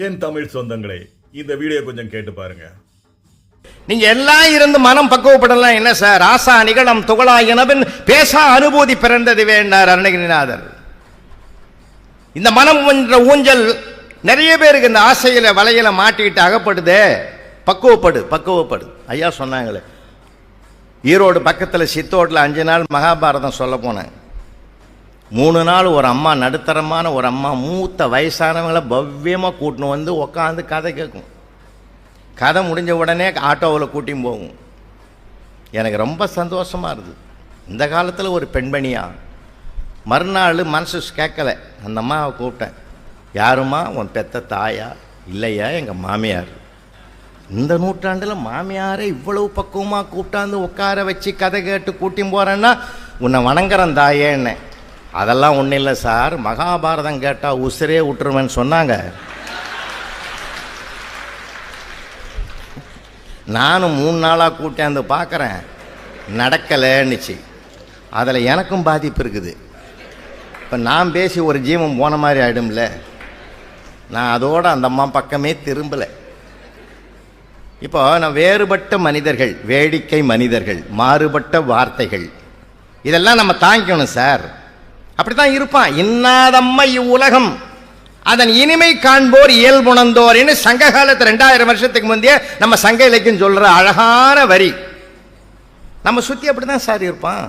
என் தமிழ் சொந்தங்களே, இந்த வீடியோ கொஞ்சம் கேட்டு பாருங்க. நீங்க எல்லாம் இருந்து மனம் பக்குவப்படலாம் என்ன சார்? ஆசா நிகழம் துகளா எனவின் பேசா அனுபூதி பிறந்தது வேண்டார் அருணகிரிநாதர். இந்த மனம் என்ற ஊஞ்சல் நிறைய பேருக்கு இந்த ஆசையில வலையில மாட்டிக்கிட்டு அகப்படுதே. பக்குவப்படு பக்குவப்படு. ஐயா சொன்னாங்களே, ஈரோடு பக்கத்தில் சித்தோட்டில் 5 நாள் மகாபாரதம் சொல்ல போனேன். 3 நாள் ஒரு அம்மா, நடுத்தரமான ஒரு அம்மா, மூத்த வயசானவங்களை பவ்யமாக கூட்டின்னு வந்து உக்காந்து கதை கேட்கும். கதை முடிஞ்ச உடனே ஆட்டோவில் கூட்டின்னு போகும். எனக்கு ரொம்ப சந்தோஷமாக இருந்தது. இந்த காலத்தில் ஒரு பெண்மணியா. மறுநாள் மனசு கேட்கலை, அந்த அம்மாவை கூப்பிட்டேன். யாருமா உன் பெத்த தாயா? இல்லையா, எங்கள் மாமியார். இந்த நூற்றாண்டில் மாமியாரை இவ்வளவு பக்குவமாக கூப்பிட்டாந்து உட்கார வச்சு கதை கேட்டு கூட்டின்னு போகிறேன்னா உன்னை வணங்குறேன் தாயேன்னு. அதெல்லாம் ஒன்றும் இல்லை சார், மகாபாரதம் கேட்டால் உசிரே விட்டுருவேன்னு சொன்னாங்க. நானும் 3 நாளாக கூட்டியாந்து பார்க்குறேன், நடக்கலைன்னுச்சு. அதில் எனக்கும் பாதிப்பு இருக்குது. இப்போ நான் பேசி ஒரு ஜீவம் போன மாதிரி ஆகிடும்ல. நான் அதோடு அந்த அம்மா பக்கமே திரும்பலை. இப்போ நான் வேறுபட்ட மனிதர்கள், வேடிக்கை மனிதர்கள், மாறுபட்ட வார்த்தைகள், இதெல்லாம் நம்ம தாங்கிக்கணும் சார். அப்படி தான் இருப்பான். இன்னாதம்மை இவ்வுலகம் அதன் இனிமை காண்போர் இயல்புணர்ந்தோர் என்று சங்க காலத்து 2000 வருஷத்துக்கு முந்தைய நம்ம சங்க இலக்கியம் சொல்ற அழகான வரி. நம்ம சுற்றி அப்படி தான் சார் இருப்பான்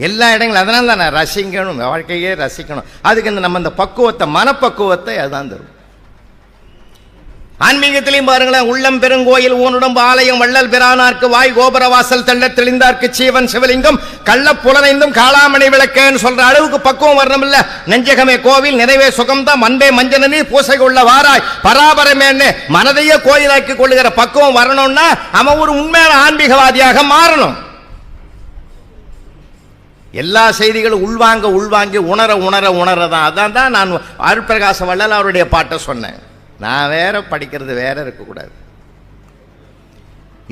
எல்லா இடங்களும். அதனால தான் நான் ரசிக்கணும், வாழ்க்கையே ரசிக்கணும். அதுக்கு நம்ம இந்த பக்குவத்தை, மனப்பக்குவத்தை அதுதான் தரும். ஆன்மீகத்திலையும் பாருங்களேன், உள்ளம் பெருங்கோயில் ஊனுடம்பு ஆலயம் வள்ளல் பிரானார்க்கு வாய் கோபுர வாசல் தெள்ள தெளிந்தார்க்கு சீவன் சிவலிங்கம் கள்ள புலனைந்தும் காளாமணி விளக்கேன்னு சொல்ற அளவுக்கு பக்குவம் வரணும் இல்ல. நெஞ்சகமே கோவில், நிறைவே சுகம்தான், மண்பே மஞ்சள் நீர், பூசை கொள்ள வாராய் பராபரமேன்னு மனதையே கோயிலாக்கி கொள்ளுகிற பக்குவம் வரணும்னா அவன் ஒரு உண்மையான ஆன்மீகவாதியாக மாறணும். எல்லா செய்திகளும் உள்வாங்கி உணரதான். அதான் தான் நான் அருட்பிரகாச வள்ளல் அவருடைய பாட்டை சொன்னேன். நான் வேற, படிக்கிறது வேற இருக்கக்கூடாது.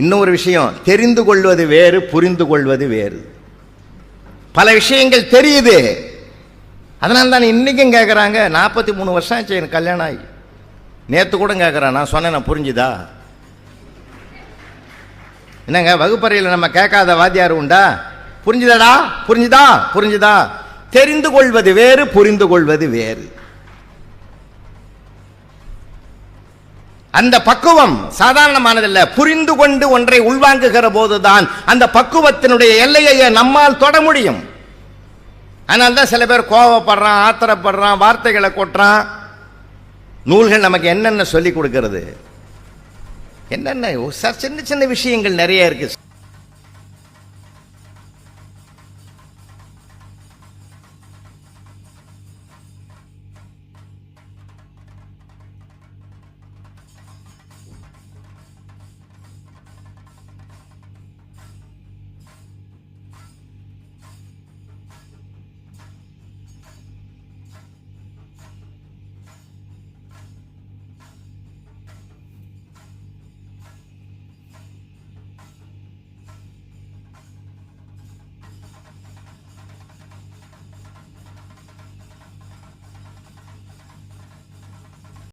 இன்னொரு விஷயம், தெரிந்து கொள்வது வேறு, புரிந்து கொள்வது வேறு. பல விஷயங்கள் தெரியுது. அதனால தான் இன்னைக்கும் கேட்குறாங்க. 43 வருஷம் ஆச்சு எனக்கு கல்யாணம் ஆகி. நேற்று கூட கேட்குறான், நான் சொன்னேன் நான் புரிஞ்சுதா? என்னங்க வகுப்பறையில் நம்ம கேட்காத வாத்தியார் உண்டா? புரிஞ்சுதாடா, புரிஞ்சுதா. தெரிந்து கொள்வது வேறு, புரிந்து கொள்வது வேறு. அந்த பக்குவம் சாதாரணமானதில்லை. புரிந்து கொண்டு ஒன்றை உள்வாங்குகிற போதுதான் அந்த பக்குவத்தினுடைய எல்லையை நம்மால் தொட முடியும். அதனால்தான் சில பேர் கோபப்படுறான், ஆத்திரப்படுறான், வார்த்தைகளை கொட்டுறான். நூல்கள் நமக்கு என்னென்ன சொல்லி கொடுக்கிறது? என்னென்ன சின்ன சின்ன விஷயங்கள் நிறைய இருக்கு.